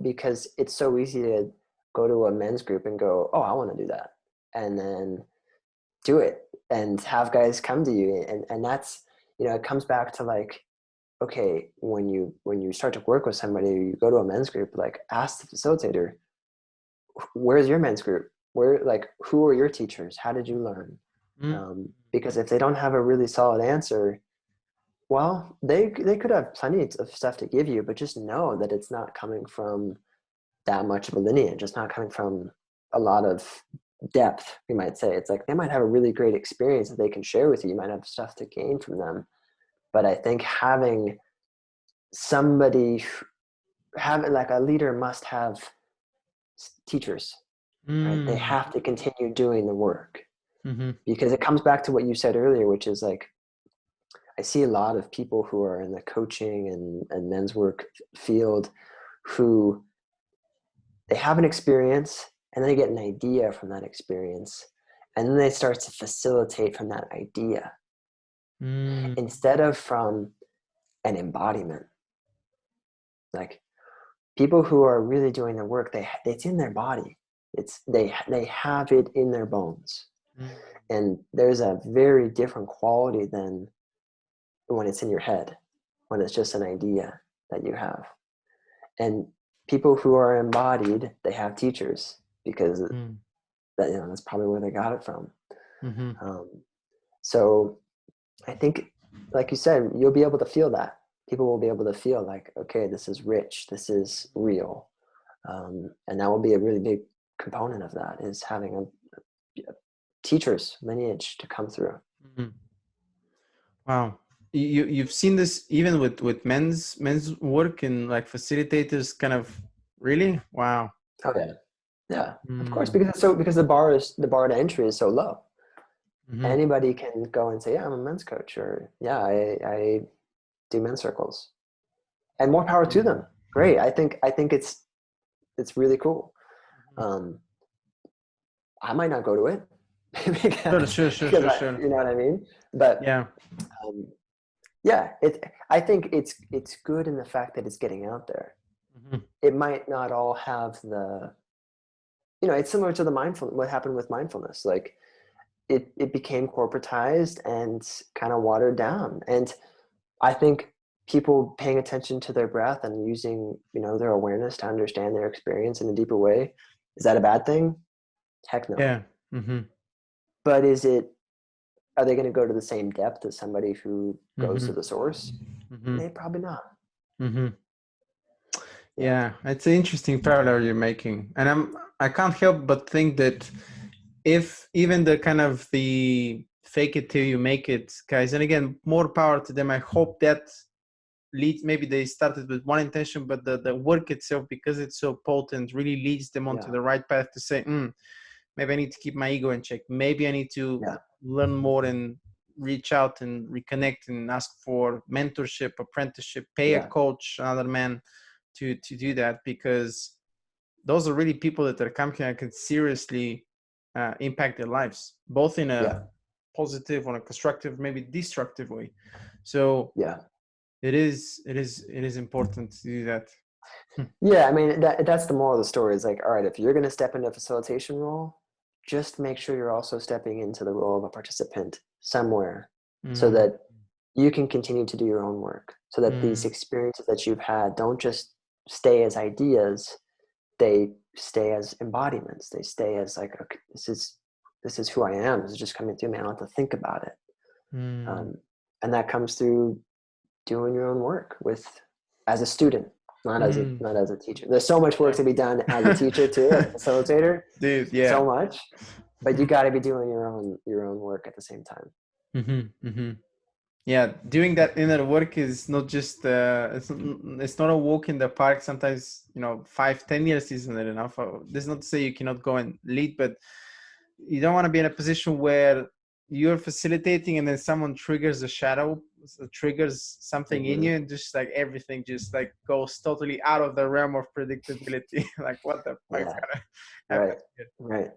because it's so easy to go to a men's group and go, oh, I want to do that, and then do it and have guys come to you. And that's, it comes back to like, okay, when you start to work with somebody, you go to a men's group, like ask the facilitator, where's your men's group? Who are your teachers? How did you learn? Because if they don't have a really solid answer, well, they could have plenty of stuff to give you, but just know that it's not coming from that much of a lineage. It's not coming from a lot of depth, we might say. It's like they might have a really great experience that they can share with you. You might have stuff to gain from them. But I think having like a leader must have teachers, right? They have to continue doing the work, because it comes back to what you said earlier, which is like, I see a lot of people who are in the coaching and men's work field who they have an experience, and then they get an idea from that experience, and then they start to facilitate from that idea instead of from an embodiment. Like people who are really doing the work, it's in their body. They have it in their bones, and there's a very different quality than when it's in your head, when it's just an idea that you have. And people who are embodied, they have teachers, because that's probably where they got it from. So I think like you said, you'll be able to feel that. People will be able to feel like, okay, this is rich, this is real. And that will be a really big component of that, is having a teacher's lineage to come through. Mhm. Wow. You've seen this even with men's work and like facilitators kind of, really? Wow. Oh yeah. Yeah, of course, Mm. because the bar to entry is so low. Mm-hmm. Anybody can go and say, yeah, I'm a men's coach, or yeah, I do men's circles, and more power to them. Great. I think it's really cool. Um, I might not go to it Sure, because, sure, sure, sure, sure. you know what I mean? But Yeah. um, yeah, I think it's good in the fact that it's getting out there. Mm-hmm. It might not all have it's similar to what happened with mindfulness. Like it became corporatized and kind of watered down. And I think people paying attention to their breath and using, their awareness to understand their experience in a deeper way, is that a bad thing? Heck no. Yeah. Mm-hmm. But are they going to go to the same depth as somebody who goes Mm-hmm. to the source? Mm-hmm. Probably not. Mm-hmm. Yeah. Yeah, it's an interesting parallel you're making. And I can't help but think that if even the kind of the fake it till you make it guys, and again, more power to them. I hope that leads, maybe they started with one intention, but the work itself, because it's so potent, really leads them onto Yeah. the right path to say, maybe I need to keep my ego in check. Maybe I need to Yeah. learn more and reach out and reconnect and ask for mentorship, apprenticeship, pay a Yeah. coach, another man to do that, because those are really people that are coming and can seriously impact their lives, both in Yeah. a positive or a constructive, maybe destructive way. So Yeah. it is important to do that. Yeah. I mean, that's the moral of the story, is like, all right, if you're going to step into a facilitation role, just make sure you're also stepping into the role of a participant somewhere, so Mm, that you can continue to do your own work, so that these mm, experiences that you've had don't just stay as ideas, they stay as embodiments. They stay as like, okay, this is who I am. This is just coming through me. I don't have to think about it. mm, Um, and that comes through doing your own work as a student, not as a mm. not as a teacher. There's so much work Yeah. to be done as a teacher too, as a facilitator, Dude, so yeah. much, but you got to be doing your own work at the same time. Mm-hmm, mm-hmm. Yeah, doing that inner work is not just it's not a walk in the park. Sometimes 5-10 years isn't enough. This is not to say you cannot go and lead, but you don't want to be in a position where you're facilitating and then someone triggers a shadow, triggers something in Mm-hmm. you, and just like everything just like goes totally out of the realm of predictability. Like, what the fuck's Yeah. gonna happen Right. here? Right.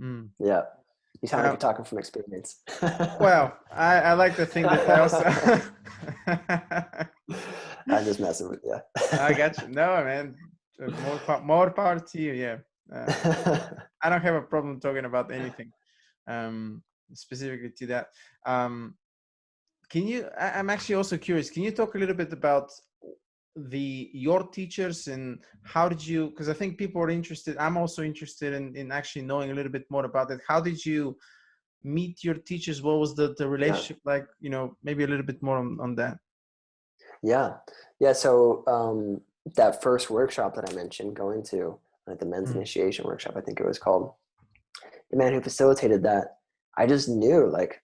Mm. Yeah. You sound like Uh, you're talking from experience. well, I like to think that I also I'm just messing with you. I got you. No, man. More power to you. Yeah. I don't have a problem talking about anything, um, specifically to that. Um, I'm actually also curious. Can you talk a little bit about your teachers and how did you? Because I think people are interested. I'm also interested in actually knowing a little bit more about it. How did you meet your teachers? What was the Yeah. relationship like? Maybe a little bit more on that. Yeah. Yeah. So that first workshop that I mentioned, going to, like, the men's Mm, initiation workshop, I think it was called, the man who facilitated that, I just knew, like,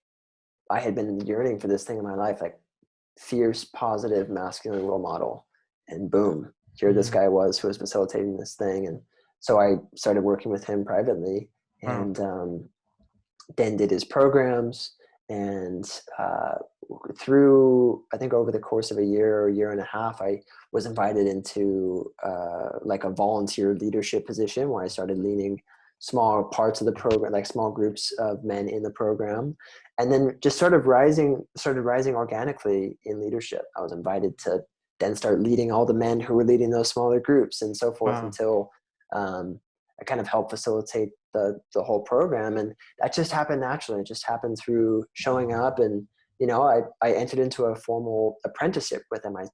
I had been yearning for this thing in my life, like fierce, positive, masculine role model. And boom, here this mm, guy was who was facilitating this thing. And so I started working with him privately, wow. and then did his programs. And through, I think over the course of a year or year and a half, I was invited into like a volunteer leadership position, where I started leading small parts of the program, like small groups of men in the program, and then just started rising organically in leadership. I was invited to then start leading all the men who were leading those smaller groups, and so forth, Wow. until I kind of helped facilitate the whole program. And that just happened naturally. It just happened through showing up. And I entered into a formal apprenticeship with him. I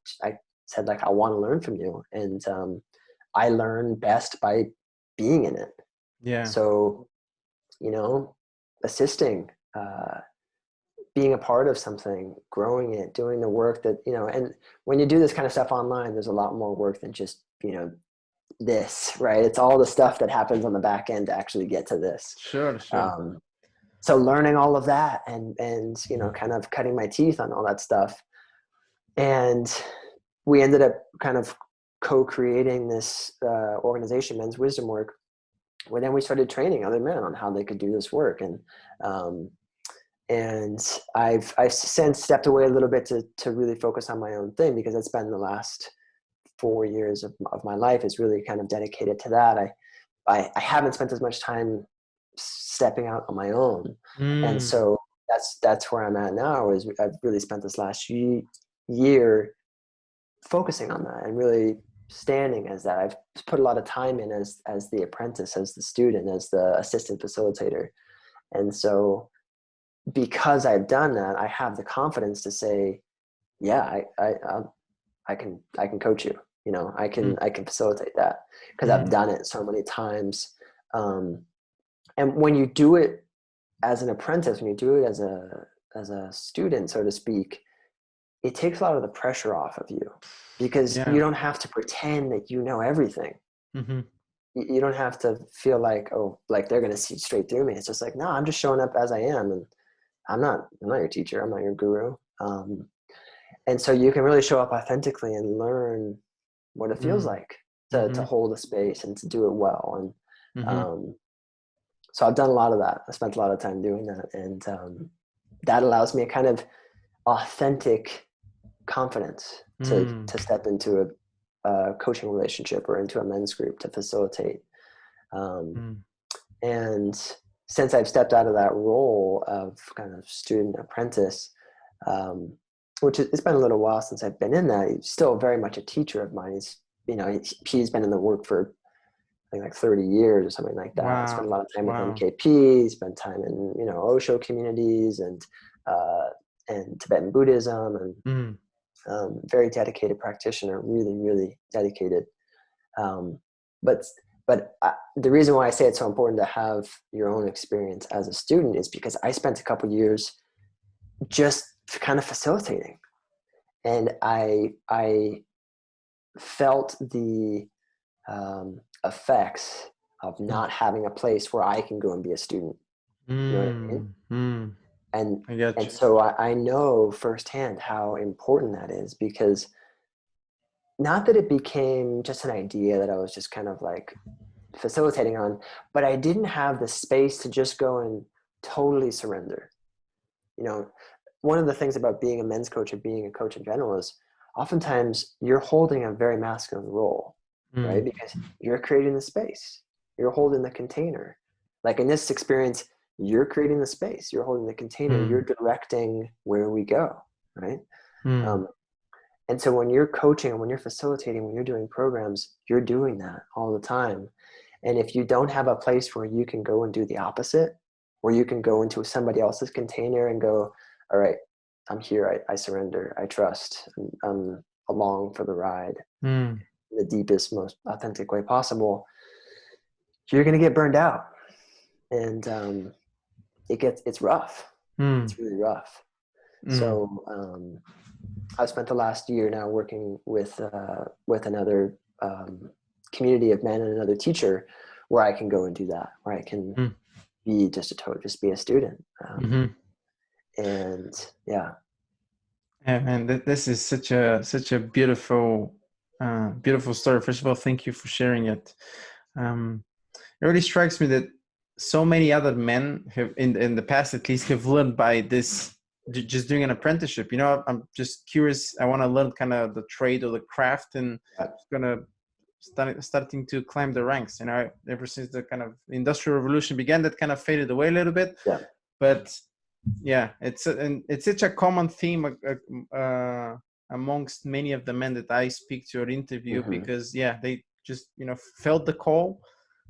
said, like, I want to learn from you, and I learn best by being in it. Yeah. So, assisting, uh, being a part of something, growing it, doing the work that, and when you do this kind of stuff online, there's a lot more work than just, this, right? It's all the stuff that happens on the back end to actually get to this. Sure. So learning all of that and, kind of cutting my teeth on all that stuff. And we ended up kind of co-creating this organization, Men's Wisdom Work, where then we started training other men on how they could do this work. And I've since stepped away a little bit to really focus on my own thing, because it's been the last 4 years of my life is really kind of dedicated to that. I haven't spent as much time stepping out on my own. And so that's where I'm at now, is I've really spent this last year focusing on that and really standing as that. I've put a lot of time in as the apprentice, as the student, as the assistant facilitator. And so because I've done that, I have the confidence to say, yeah, I can coach you, I can facilitate that, because I've done it so many times. And when you do it as an apprentice, when you do it as a student, so to speak, it takes a lot of the pressure off of you, because you don't have to pretend that you know everything. You don't have to feel like, like they're going to see straight through me. It's just like, no, I'm just showing up as I am. And I'm not your teacher. I'm not your guru. And so you can really show up authentically and learn what it feels like to hold a space and to do it well. And so I've done a lot of that. I spent a lot of time doing that. And that allows me a kind of authentic confidence to step into a coaching relationship or into a men's group to facilitate. And since I've stepped out of that role of kind of student apprentice, which it's been a little while since I've been in that, he's still very much a teacher of mine. He's been in the work for, I think, like 30 years or something like that. Wow. I spent a lot of time with MKP, spent time in, Osho communities and Tibetan Buddhism, and very dedicated practitioner, really, really dedicated. But the reason why I say it's so important to have your own experience as a student is because I spent a couple years just kind of facilitating, and I felt the effects of not having a place where I can go and be a student. You know what I mean? And so I know firsthand how important that is, because not that it became just an idea that I was just kind of like facilitating on, but I didn't have the space to just go and totally surrender. One of the things about being a men's coach or being a coach in general is oftentimes you're holding a very masculine role, right? Because you're creating the space, you're holding the container. Like in this experience, you're creating the space, you're holding the container, you're directing where we go, right? And so when you're coaching and when you're facilitating, when you're doing programs, you're doing that all the time. And if you don't have a place where you can go and do the opposite, where you can go into somebody else's container and go, all right, I'm here, I surrender, I trust, I'm along for the ride, in the deepest, most authentic way possible, you're going to get burned out. And it's rough. It's really rough. So I've spent the last year now working with another community of men and another teacher, where I can go and do that, where I can be just be a student. And yeah. Yeah, man, this is such a beautiful story. First of all, thank you for sharing it. It really strikes me that so many other men have, in the past at least, have learned by this, just doing an apprenticeship. I'm just curious. I want to learn kind of the trade or the craft, and starting to climb the ranks. Ever since the kind of Industrial Revolution began, that kind of faded away a little bit. Yeah. But yeah, it's such a common theme amongst many of the men that I speak to or interview, because they just felt the call,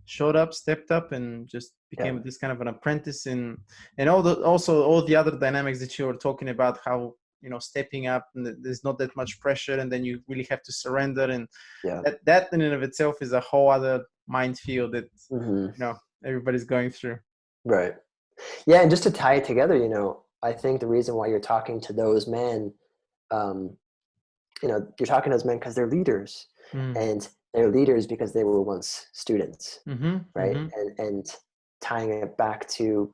showed up, stepped up, and just became this kind of an apprentice. And also all the other dynamics that you were talking about, how stepping up, and there's not that much pressure, and then you really have to surrender, and that in and of itself is a whole other minefield that everybody's going through. Right. Yeah, and just to tie it together, I think the reason why you're talking to those men, you're talking to those men because they're leaders, Mm. and they're leaders because they were once students, Mm-hmm. right? Mm-hmm. And tying it back to,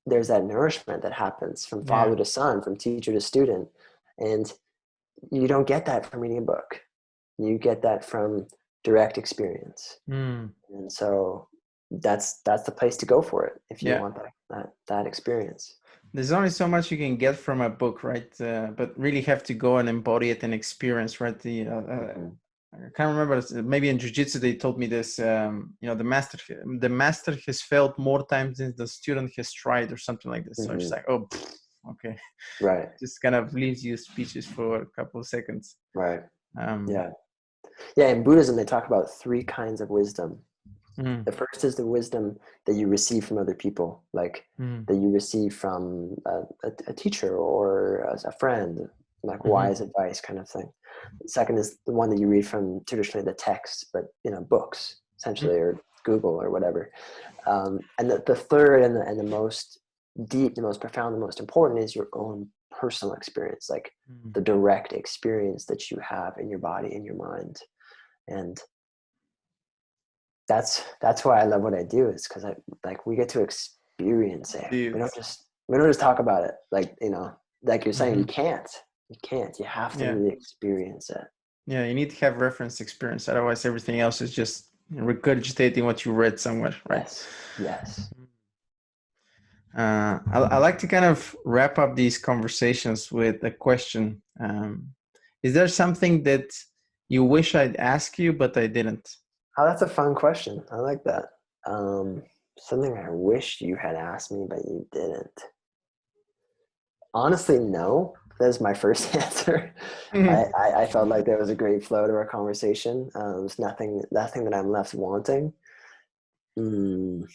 there's that nourishment that happens from Yeah. father to son, from teacher to student, and you don't get that from reading a book. You get that from direct experience, Mm. and so that's the place to go for it if you Yeah. want that experience. There's only so much you can get from a book, right? But really have to go and embody it and experience, right? Mm-hmm. I can't remember. Maybe in jiu-jitsu they told me this. The master has failed more times than the student has tried, or something like this. So it's Mm-hmm. like, oh, okay, Right. just kind of leaves you speechless for a couple of seconds. Right. Um, Yeah. Yeah. In Buddhism, they talk about 3 kinds of wisdom. mm, The first is the wisdom that you receive from other people, like mm, that you receive from a teacher or a friend, like mm-hmm, wise advice kind of thing. The second is the one that you read from traditionally the texts, but books essentially, or Google or whatever. And the third and the most deep, the most profound, the most important is your own personal experience, like mm. the direct experience that you have in your body, in your mind. And that's why I love what I do, is because we get to experience it. Dude. We don't just talk about it. Like, like you're saying, Mm-hmm. you have to Yeah. really experience it. Yeah. You need to have reference experience. Otherwise, everything else is just regurgitating what you read somewhere, right? Yes. I like to kind of wrap up these conversations with a question. Is there something that you wish I'd ask you, but I didn't? Oh, that's a fun question. I like that. Something I wish you had asked me, but you didn't. Honestly, no. That's my first answer. Mhm. I felt like there was a great flow to our conversation. There's nothing that I'm left wanting. Mm.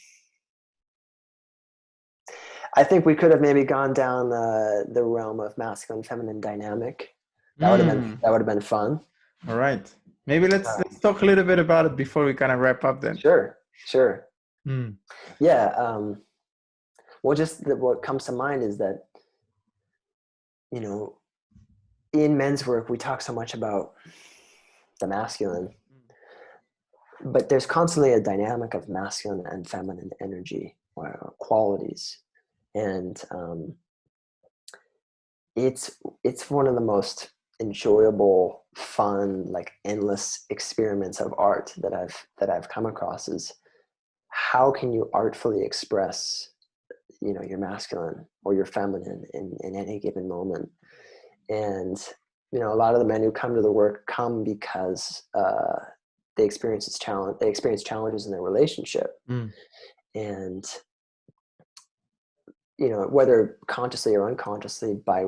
I think we could have maybe gone down the realm of masculine feminine dynamic. That would have been fun. All right. Maybe let's Um, talk a little bit about it before we kind of wrap up then. sure. Mm. Yeah. Well, what comes to mind is that, in men's work, we talk so much about the masculine, but there's constantly a dynamic of masculine and feminine energy or qualities. And it's one of the most enjoyable, fun, like endless experiments of art that I've come across, is how can you artfully express your masculine or your feminine in any given moment. And a lot of the men who come to the work come because they experience challenges in their relationship. Mm. And whether consciously or unconsciously, by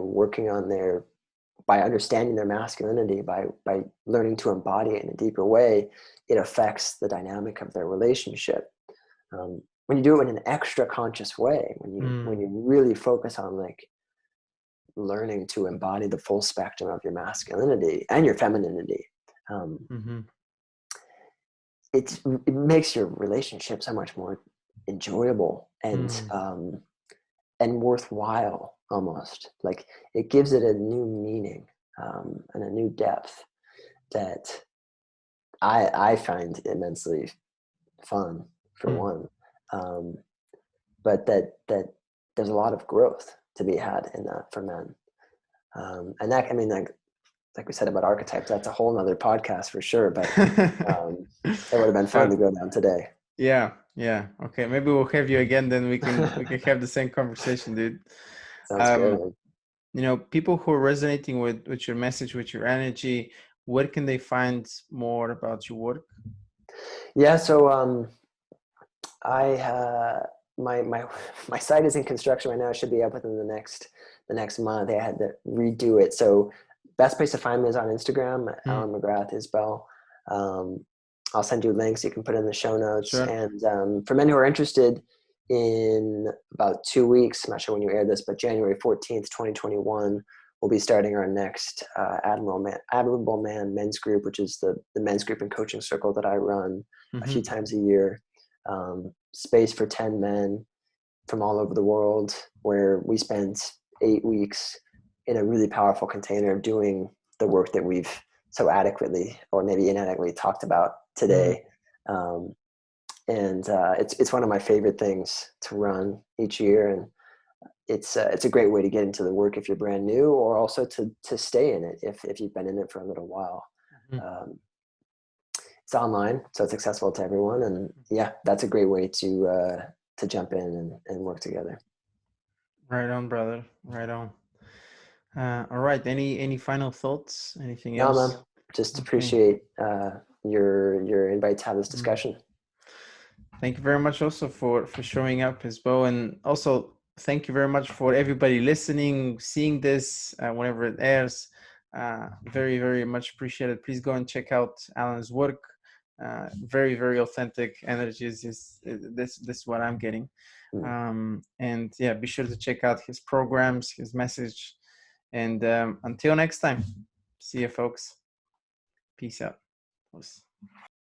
understanding their masculinity, by learning to embody it in a deeper way, it affects the dynamic of their relationship. When you do it in an extra conscious way, when you really focus on like learning to embody the full spectrum of your masculinity and your femininity, Mm-hmm. it makes your relationship so much more enjoyable Mm. and worthwhile. Almost like it gives it a new meaning and a new depth that I find immensely fun, for Mm. one, but that there's a lot of growth to be had in that for men, and that, I mean, like we said about archetypes, that's a whole nother podcast for sure, but it would have been fun Sure. to go down today. Yeah. Yeah. Okay. Maybe we'll have you again. Then we can have the same conversation, dude. Sounds good. Um, People who are resonating with your message, with your energy, where can they find more about your work? Yeah, so I my site is in construction right now. It should be up within the next month. I had to redo it. So best place to find me is on Instagram, Mm. Allan McGrath Isbell. I'll send you links. You can put in the show notes. Sure. And for men who are interested, in about 2 weeks, I'm not sure when you air this, but January 14th, 2021, we'll be starting our next Admirable Man men's group, which is the men's group and coaching circle that I run a Mm-hmm. few times a year. Space for 10 men. from all over the world, where we spent 8 weeks in a really powerful container doing the work that we've so adequately, or maybe inadequately, talked about today. It's one of my favorite things to run each year, and it's a great way to get into the work if you're brand new, or also to stay in it if you've been in it for a little while. It's online, so it's accessible to everyone, and yeah, that's a great way to jump in and work together. Right on, brother. Right on. All right. Any final thoughts? Anything No, else? man. Just Okay. appreciate your invite to have this discussion. Thank you very much also for showing up, Isbell, and also thank you very much for everybody listening, seeing this whenever it airs. Very, very much appreciated. Please go and check out Allan's work. Very, very authentic energies. This is what I'm getting. And yeah, be sure to check out his programs, his message. And until next time, see you, folks. Peace out.